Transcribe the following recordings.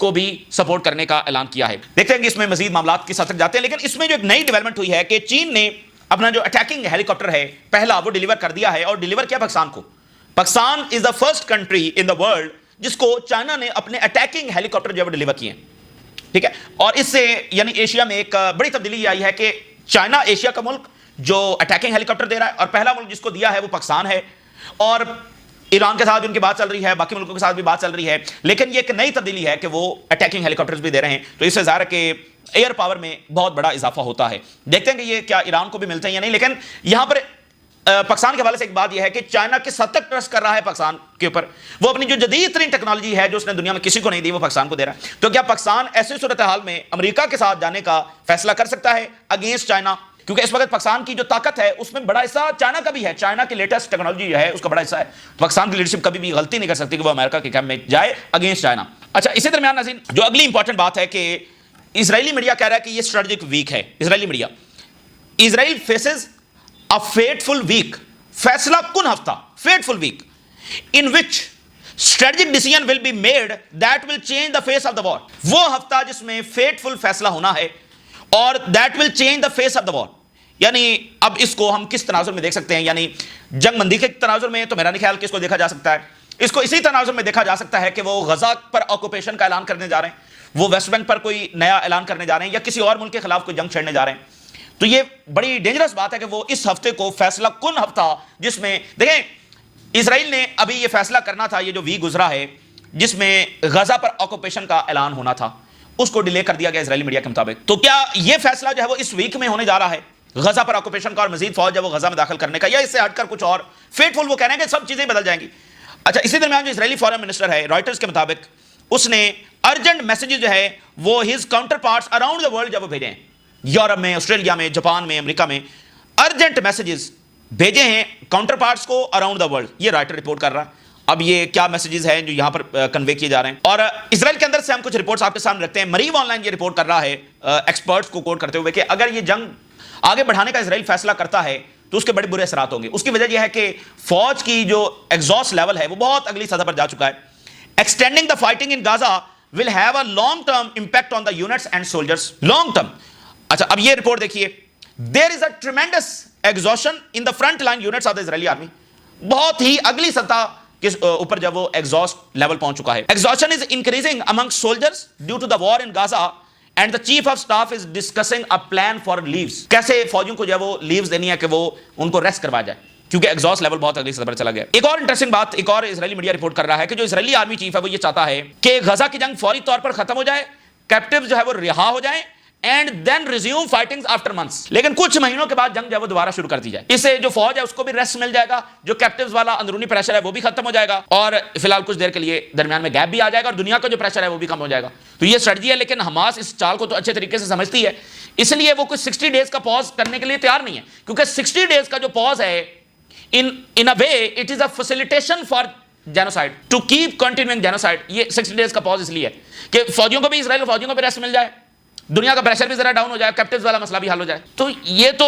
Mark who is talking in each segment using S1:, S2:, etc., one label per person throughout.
S1: کو بھی سپورٹ کرنے کا اعلان کیا ہے. دیکھتے ہیں کہ اس میں مزید معاملات کس حد تک جاتے ہیں. لیکن اس میں جو ایک نئی ڈیولپمنٹ ہوئی ہے کہ چین نے اپنا جو اٹیکنگ ہیلی کاپٹر ہے پہلا وہ ڈیلیور کر دیا ہے, اور ڈیلیور کیا پاکستان کو. Pakistan is the first country in the world جس کو چائنا نے اپنے اٹیکنگ ہیلی کاپٹر جو ہے ڈیلیور کیے ہیں. ٹھیک ہے, اور اس سے یعنی ایشیا میں ایک بڑی تبدیلی آئی ہے کہ چائنا ایشیا کا ملک جو اٹیکنگ ہیلی کاپٹر دے رہا ہے, اور پہلا ملک جس کو دیا ہے وہ پاکستان ہے. اور ایران کے ساتھ بھی ان کی بات چل رہی ہے, باقی ملکوں کے ساتھ بھی بات چل رہی ہے, لیکن یہ ایک نئی تبدیلی ہے کہ وہ اٹیکنگ ہیلی کاپٹرز بھی دے رہے ہیں. تو اس سے ظاہر ہے کہ ایئر پاور میں بہت بڑا اضافہ ہوتا ہے. دیکھتے ہیں کہ یہ کیا ایران کو بھی ملتے ہیں یا نہیں. لیکن یہاں پر پاکستان کے حوالے سے ایک بات یہ ہے کہ چائنا کس حد تک ٹرسٹ کر رہا ہے پاکستان کے اوپر. وہ اپنی جو جدید ترین ٹیکنالوجی ہے جو اس نے دنیا میں کسی کو نہیں دی, وہ پاکستان کو دے رہا ہے. تو کیا پاکستان ایسی صورتحال میں امریکہ کے ساتھ جانے کا فیصلہ کر سکتا ہے اگینسٹ چائنا؟ کیونکہ اس وقت پاکستان کی جو طاقت ہے اس میں بڑا حصہ چائنا کا بھی ہے. چائنا کی لیٹسٹ ٹیکنالوجی جو ہے اس کا بڑا حصہ ہے. پاکستان کی لیڈرشپ کبھی بھی غلطی نہیں کر سکتی کہ وہ امریکہ کے کیمپ میں جائے اگینسٹ چائنا. اچھا, اسی درمیان ناظرین جو اگلی امپورٹنٹ بات ہے کہ اسرائیلی میڈیا کہہ رہا ہے کہ یہ اسٹریٹجک ویک ہے. Israeli media, Israel faces a fateful week, فیصلہ کن ہفتہ, fateful week in which strategic decision will be made that will change the face of the war. وہ ہفتہ جس میں فیٹفل فیصلہ ہونا ہے اور that will change the face of the war. یعنی اب اس کو ہم کس تناظر میں دیکھ سکتے ہیں؟ یعنی جنگ بندی کے تناظر میں تو میرا نہیں خیال کہ اس کو دیکھا جا سکتا ہے. اس کو اسی تناظر میں دیکھا جا سکتا ہے کہ وہ غزہ پر آکوپیشن کا اعلان کرنے جا رہے ہیں, وہ ویسٹ بینک پر کوئی نیا اعلان کرنے جا رہے ہیں, یا کسی اور ملک کے خلاف کوئی جنگ چھیڑنے جا رہے ہیں. تو یہ بڑی ڈینجرس بات ہے کہ وہ اس ہفتے کو فیصلہ کن ہفتہ, جس میں دیکھیں اسرائیل نے ابھی یہ فیصلہ کرنا تھا, یہ جو ویک گزرا ہے جس میں غزہ پر آکوپیشن کا اعلان ہونا تھا, اس کو ڈیلے کر دیا گیا اسرائیلی میڈیا کے مطابق. تو کیا یہ فیصلہ جو ہے وہ اس ویک میں ہونے جا رہا ہے غزہ پر آکوپیشن کا اور مزید فوج جو وہ غزہ میں داخل کرنے کا, یا اس سے ہٹ کر کچھ اور فیٹفل؟ وہ کہہ رہے ہیں کہ سب چیزیں بدل جائیں گی. اچھا, اسی درمیان جو اسرائیلی فارن منسٹر ہے رائٹرز کے مطابق اس نے ارجنٹ میسیجز جو ہے وہ his counter parts around the world جب وہ بھیجے ہیں, یورپ میں, آسٹریلیا میں, جاپان میں, امریکہ میں, ارجنٹ میسیجز بھیجے ہیں کاؤنٹر پارٹس کو اراؤنڈ دا ورلڈ. یہ رائٹر رپورٹ کر رہا ہے. اب یہ کیا میسیجز ہیں جو یہاں پر کنوے کیے جا رہے ہیں؟ اور اسرائیل کے اندر سے ہم کچھ رپورٹس آپ کے سامنے رکھتے ہیں. مریو آن لائن یہ رپورٹ کر رہا ہے ایکسپرٹس کو کوٹ کرتے ہوئے کہ اگر یہ جنگ آگے بڑھانے کا اسرائیل فیصلہ کرتا ہے تو اس کے بڑے برے اثرات ہوں گے. اس کی وجہ یہ ہے کہ فوج کی جو ایگزاسٹ لیول ہے وہ بہت اگلی سطح پر جا چکا ہے. Extending the fighting in Gaza will have a long term impact on the units and soldiers. Long term. اچھا, اب یہ رپورٹ دیکھیے. There is a tremendous exhaustion in the front line units of the Israeli army. بہت ہی اگلی سطح کے اوپر جب وہ ایگزاسٹ لیول پہنچ چکا ہے. Exhaustion is increasing among soldiers due to the war in Gaza and the chief of staff is discussing a plan for leaves. کیسے فوجیوں کو جو ہے وہ لیوز دینی ہے کہ وہ ان کو ریسٹ کروایا جائے, کیونکہ ایگزاسٹ لیول بہت اگلی سطح پر چلا گیا. ایک اور انٹرسٹنگ بات ایک اور اسرائیلی میڈیا رپورٹ کر رہا ہے کہ جو اسرائیلی آرمی چیف ہے وہ یہ چاہتا ہے کہ غزہ کی جنگ فوری طور پر ختم ہو جائے, کیپٹیوز جو ہے وہ رہا ہو جائیں, and then resume fighting after months. لیکن کچھ مہینوں کے بعد جنگ جو ہے وہ دوبارہ شروع کر دی جائے. اس سے جو فوج ہے اس کو بھی ریسٹ مل جائے گا, جو کیپٹیوز والا اندرونی پریشر ہے وہ بھی ختم ہو جائے گا, اور فی الحال کچھ دیر کے لیے درمیان میں گیپ بھی آ جائے گا, اور دنیا کا جو پریشر ہے وہ بھی کم ہو جائے گا. تو یہ اسٹریٹجی ہے, لیکن حماس اس چال کو تو اچھے طریقے سے سمجھتی ہے, اس لیے وہ کچھ 60 ڈیز کا پاز کرنے کے لیے تیار نہیں ہے. کیونکہ 60 ڈیز کا جو پاز ہے in a way it is a facilitation for genocide, to keep continuing genocide. یہ 60 ڈیز کا پاز اس لیے ہے کہ فوجیوں کو بھی, اسرائیل فوجیوں کو بھی ریسٹ مل جائے, دنیا کا پریشر بھی ذرا ڈاؤن ہو جائے, کیپٹیوز والا مسئلہ بھی حل ہو جائے. تو یہ تو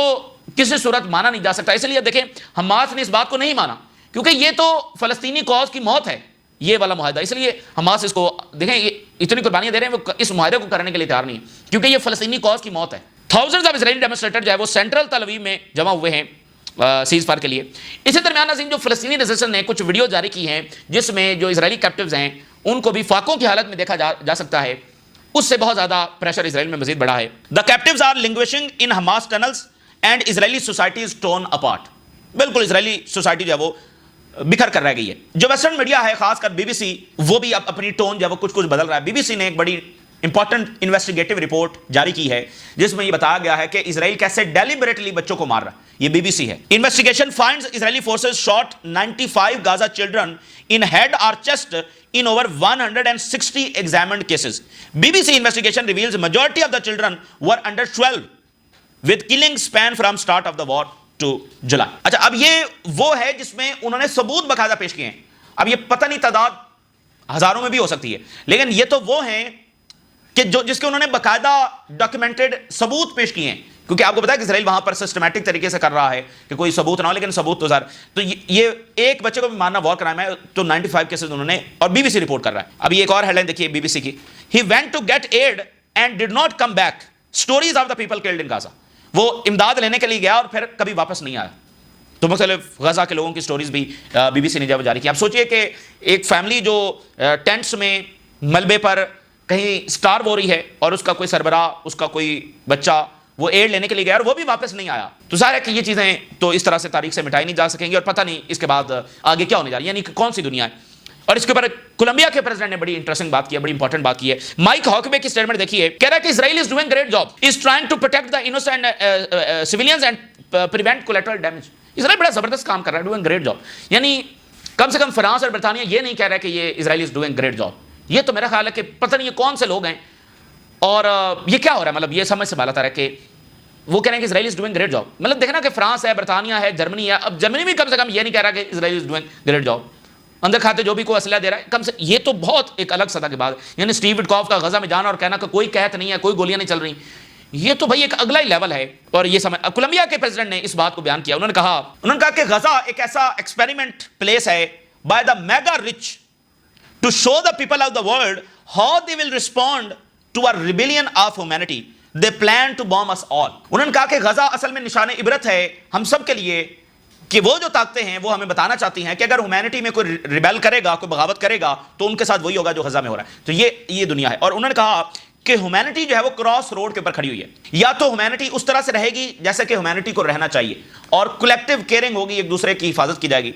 S1: کسی صورت مانا نہیں جا سکتا. اس لیے دیکھیں حماس نے اس بات کو نہیں مانا, کیونکہ یہ تو فلسطینی کاز کی موت ہے یہ والا معاہدہ. اس لیے حماس اس کو دیکھیں یہ اتنی قربانیاں دے رہے ہیں, وہ اس معاہدے کو کرنے کے لیے تیار نہیں ہے, کیونکہ یہ فلسطینی کاز کی موت ہے. تھاؤزنڈز آف اسرائیلی ڈیمونسٹریٹر جو ہے وہ سینٹرل تل اویو میں جمع ہوئے ہیں سیز فائر کے لیے. اسی درمیان ناظرین جو فلسطینی ریزسٹنس نے کچھ ویڈیو جاری کی ہیں جس میں جو اسرائیلی کیپٹیوز ہیں ان کو بھی فاقوں کی حالت میں دیکھا جا سکتا ہے, اس سے بہت زیادہ پریشر اسرائیل میں مزید بڑھا ہے. The captives are languishing in Hamas tunnels and Israeli society is torn apart. بالکل اسرائیلی سوسائٹی جو ہے وہ بکھر کر رہ گئی ہے. جو ویسٹرن میڈیا ہے خاص کر بی بی سی, وہ بھی اب اپنی ٹون جو ہے وہ کچھ بدل رہا ہے. بی بی سی نے ایک بڑی امپورٹنٹ انویسٹیگیٹو رپورٹ جاری کی ہے جس میں یہ بتایا گیا ہے کہ اسرائیل کیسے ڈیلیبریٹلی بچوں کو مار رہا ہے. یہ بی بی سی ہے. Investigation finds Israeli forces shot 95 Gaza children in head اور chest in over 160 examined cases. BBC investigation reveals majority of the children were under 12 with killing span from start of the war to July. اچھا, اب یہ وہ ہے جس میں انہوں نے ثبوت باقاعدہ پیش کیے ہیں. اب یہ پتہ نہیں تعداد ہزاروں میں بھی ہو سکتی ہے, لیکن یہ تو وہ ہیں کہ جس کے انہوں نے باقاعدہ ڈاکیومنٹڈ ثبوت پیش کیے ہیں. کیونکہ آپ کو پتا ہے کہ اسرائیل وہاں پر سسٹمیٹک طریقے سے کر رہا ہے کہ کوئی ثبوت نہ ہو, لیکن ثبوت تو تو یہ ایک بچے کو بھی مارنا وار کرائم ہے. تو 95 کیسز انہوں نے, اور بی بی سی رپورٹ کر رہا ہے. اب یہ ایک اور ہیڈ لائن دیکھیے بی بی سی کی he went to get aid and did not come back. Stories of the people killed in Gaza. وہ امداد لینے کے لیے گیا اور پھر کبھی واپس نہیں آیا. تو مختلف غزہ کے لوگوں کی سٹوریز بھی بی بی سی نے جب جاری کی. اب سوچئے کہ ایک فیملی جو ٹینٹس میں ملبے پر کہیں سٹار ہو رہی ہے اور اس کا کوئی سربراہ, اس کا کوئی بچہ وہ ایڈ لینے کے لیے گیا اور وہ بھی واپس نہیں آیا. تو ظاہر ہے کہ یہ چیزیں تو اس طرح سے تاریخ سے مٹائی نہیں جا سکیں گی اور پتہ نہیں اس کے بعد آگے کیا ہونے جا رہی ہے, یعنی کون سی دنیا ہے. اور اس کے اوپر کولمبیا کے پریزیڈنٹ نے بڑی انٹرسٹنگ بات کی ہے, بڑی امپورٹنٹ بات کی ہے. مائک ہاکبے کی سٹیٹمنٹ دیکھیے, کہہ رہا ہے کہ Israel is doing great job, is trying to protect the innocent civilians and prevent collateral damage. Israel بڑا زبردست کام کر رہا ہے, ڈوئنگ گریٹ جاب. یعنی کم سے کم فرانس اور برطانیہ یہ نہیں کہہ رہا ہے کہ یہ اسرائیل از ڈوئنگ گریٹ جاب. یہ تو میرا خیال ہے کہ پتہ نہیں یہ کون سے لوگ ہیں اور یہ کیا ہو رہا ہے, مطلب یہ سمجھ سے بالا تر ہے کہ وہ کہہ رہے ہیں کہ Israel is doing great job. مطلب دیکھنا کہ فرانس ہے, برطانیہ ہے, جرمنی ہے. اب جرمنی بھی کم سے کم یہ نہیں کہہ رہا کہ Israel is doing great job. اندر کھاتے جو بھی کوئی اسلحہ دے رہا ہے, کم سے یہ تو بہت ایک الگ سطح کی بات ہے. یعنی اسٹیو وٹکوف کا غزہ میں جانا اور کہنا کہ کوئی قحط نہیں ہے, کوئی گولیاں نہیں چل رہی, یہ تو بھائی ایک اگلا ہی لیول ہے. اور یہ سمجھ کولمبیا کے پریزیڈنٹ نے اس بات کو بیان کیا. انہوں نے کہا کہ غزہ ایک ایسا ایکسپیریمنٹ پلیس ہے by the mega rich to show the people of the world how they will respond to a rebellion of humanity. They plan to bomb us all. انہوں نے کہا کہ غزہ اصل میں نشان عبرت ہے ہم سب کے لیے کہ وہ جو طاقتیں ہیں وہ ہمیں بتانا چاہتی ہیں کہ اگر ہیومینٹی میں کوئی ریبیل کرے گا, کوئی بغاوت کرے گا, تو ان کے ساتھ وہی ہوگا جو غزہ میں ہو رہا ہے. تو یہ دنیا ہے. اور انہوں نے کہا کہ ہیومینٹی جو ہے وہ کراس روڈ کے اوپر کھڑی ہوئی ہے. یا تو ہیومینٹی اس طرح سے رہے گی جیسے کہ ہیومینٹی کو رہنا چاہیے اور کولیکٹیو کیئرنگ ہوگی, ایک دوسرے کی حفاظت کی جائے گی,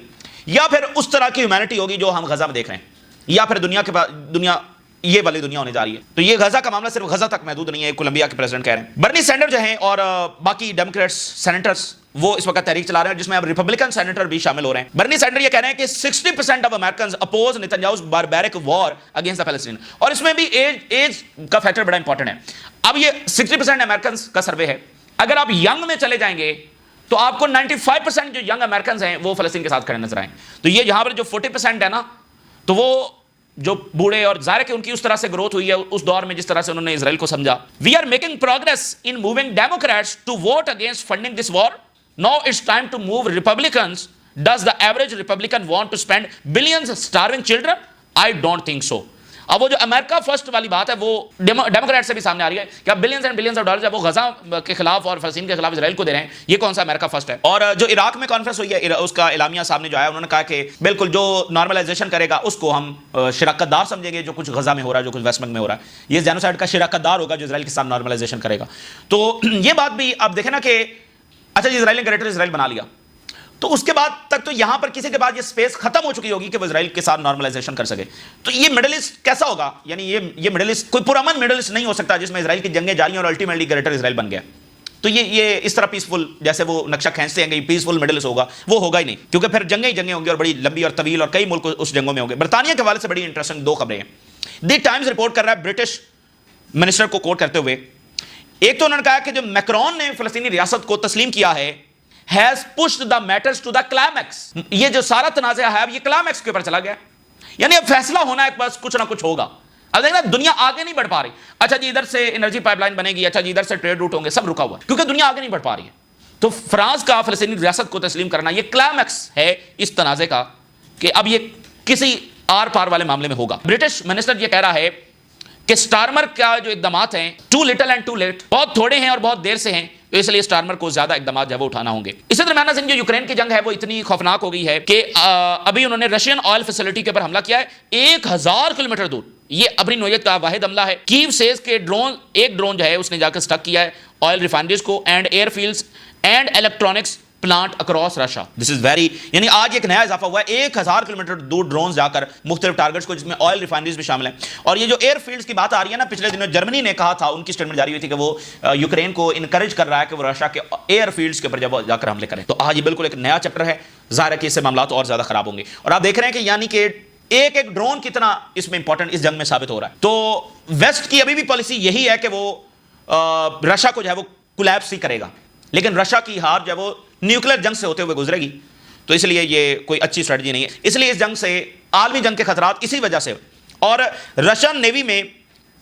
S1: یا پھر اس طرح کی ہیومینٹی ہوگی جو ہم غزہ میں دیکھ رہے ہیں, یا پھر دنیا یہ والی دنیا ہونے جا رہی ہے. تو یہ غزہ کا معاملہ صرف غزہ تک محدود نہیں ہے, کولمبیا کے پریزیڈنٹ کہہ رہے ہیں. برنی سینڈر جو ہیں اور باقی ڈیموکریٹس سینیٹرز وہ اس وقت تحریک چلا رہے ہیں جس میں اب ریپبلکن سینیٹر بھی شامل ہو رہے ہیں. برنی سینڈر یہ کہہ رہے ہیں کہ 60% of Americans oppose Netanyahu's barbaric war against the Palestine. اور اس میں بھی ایج کا فیکٹر بڑا امپورٹنٹ ہے. اب یہ 60% امریکنز کا سروے ہے. اگر آپ ینگ میں چلے جائیں گے تو آپ کو 95% جو ینگ امریکنز ہیں وہ فلسطین کے ساتھ کھڑے نظر آئیں. تو یہ یہاں پر جو 40% ہے نا, تو وہ جو بوڑھے, اور ظاہر ہے کہ ان کی اس طرح سے گروتھ ہوئی ہے اس دور میں جس طرح سے انہوں نے اسرائیل کو سمجھا. We are making progress in moving Democrats to vote against funding this war. Now it's time to move Republicans. Does the average Republican want to spend billions starving children? I don't think so. اب وہ جو امریکہ first والی بات ہے وہ Democrat سے بھی سامنے آ رہی ہے کہ اب billions and billions of dollars وہ غزہ کے خلاف اور فلسطین کے خلاف اسرائیل کو دے رہے ہیں. یہ کون سا امریکہ فرسٹ ہے؟ اور جو عراق میں کانفرنس ہوئی ہے اس کا اعلامیہ سامنے جو آیا, انہوں نے کہا کہ بالکل جو نارملائزیشن کرے گا اس کو ہم شراکت دار سمجھیں گے, جو کچھ غزہ میں ہو رہا ہے, جو کچھ ویسٹ بینک میں ہو رہا ہے, یہ جینوسائیڈ کا شراکت دار ہوگا جو اسرائیل کے ساتھ نارملائزیشن کرے گا. تو یہ بات بھی آپ دیکھیں نا کہ اچھا جی اسرائیل نے گریٹر اسرائیل بنا لیا, تو اس کے بعد تک تو یہاں پر کسی کے بعد یہ سپیس ختم ہو چکی ہوگی کہ وہ اسرائیل کے ساتھ نارملائزیشن کر سکے. تو یہ مڈل ایسٹ کیسا ہوگا؟ یعنی یہ مڈل ایسٹ کوئی پرامن مڈل ایسٹ نہیں ہو سکتا جس میں اسرائیل کی جنگیں جاری ہیں اور الٹیمیٹلی گریٹر اسرائیل بن گیا. تو یہ اس طرح پیسفل جیسے وہ نقشہ کھینچتے ہیں کہ پیسفل مڈل ایسٹ ہوگا, وہ ہوگا ہی نہیں, کیونکہ پھر جنگیں ہی جنگیں ہوں گی اور بڑی لمبی اور طویل, اور کئی ملک اس جنگوں میں ہوں گے. برطانیہ کے حوالے سے بڑی انٹرسٹنگ دو خبریں ہیں. دی ٹائمز رپورٹ کر رہا ہے برٹش منسٹر کو کوٹ کرتے ہوئے, ایک تو انہوں نے کہا کہ جو میکرون نے فلسطینی ریاست کو تسلیم کیا ہے has pushed the matters to the climax. یہ جو سارا تنازع ہے یہ کلائمیکس کے اوپر چلا گیا, یعنی اب فیصلہ ہونا ہے, بس کچھ نہ کچھ ہوگا. اب دیکھنا دنیا آگے نہیں بڑھ پا رہی. اچھا جی ادھر سے انرجی پائپ لائن بنے گی, اچھا جی ادھر سے ٹریڈ روٹ ہوں گے, سب رکا ہوا ہے کیونکہ دنیا آگے نہیں بڑھ پا رہی ہے. تو فرانس کا فلسطینی ریاست کو تسلیم کرنا یہ کلائمیکس ہے اس تنازع کا کہ اب یہ کسی آر پار والے معاملے میں ہوگا. برٹش منسٹر یہ کہہ رہا ہے کہ سٹارمر کا جو اقدامات ہیں too little and too late, بہت تھوڑے ہیں اور بہت دیر سے ہیں, تو اس لیے سٹارمر کو زیادہ اقدامات جو ہے وہ اٹھانا ہوں گے. اسی درمیان جو یوکرین کی جنگ ہے وہ اتنی خوفناک ہو گئی ہے کہ ابھی انہوں نے رشین آئل فیسلٹی کے اوپر حملہ کیا ہے 1000 کلومیٹر دور. یہ اپنی نوعیت کا واحد حملہ ہے. کیو سیز کے ایک ڈرون جو ہے اس نے جا کر سٹک کیا ہے آئل ریفائنریز کو and airfields and electronics plant across Russia. This is very, یعنی آج ایک نیا اضافہ ہوا ہے, 1000 کلومیٹر دور ڈرونز جا کر مختلف ٹارگٹس کو, جس میں آئل ریفائنریز بھی شامل ہیں. اور یہ جو ایئر فیلڈز کی بات آ رہی ہے نا, پچھلے دنوں جرمنی نے کہا تھا, ان کی اسٹیٹمنٹ جاری ہوئی تھی کہ وہ یوکرین کو انکریج کر رہا ہے کہ وہ رشیا کے ایئر فیلڈز کے اوپر جب جا کر حملے کریں. تو آج یہ بالکل ایک نیا چیپٹر ہے, ظاہر ہے کہ اس سے معاملات اور زیادہ خراب ہوں گے. اور آپ دیکھ رہے ہیں کہ یعنی کہ ایک ڈرون کتنا اس میں امپورٹنٹ اس جنگ میں ثابت ہو رہا ہے. تو ویسٹ کی ابھی بھی پالیسی یہی ہے کہ وہ رشیا کو جو ہے وہ کولیپس ہی کرے گا, لیکن رشیا کی ہار جو ہے وہ نیوکلیر جنگ سے ہوتے ہوئے گزرے گی. تو اس لیے یہ کوئی اچھی اسٹریٹجی نہیں ہے. اس لیے اس جنگ سے عالمی جنگ کے خطرات اسی وجہ سے. اور رشین نیوی میں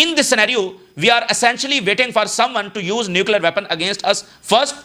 S1: in this scenario we are essentially waiting for someone to use nuclear weapon against us first।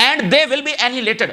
S1: and they will be annihilated,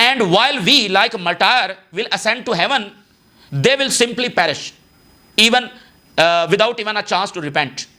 S1: and while we like martyr will ascend to heaven they will simply perish even without even a chance to repent।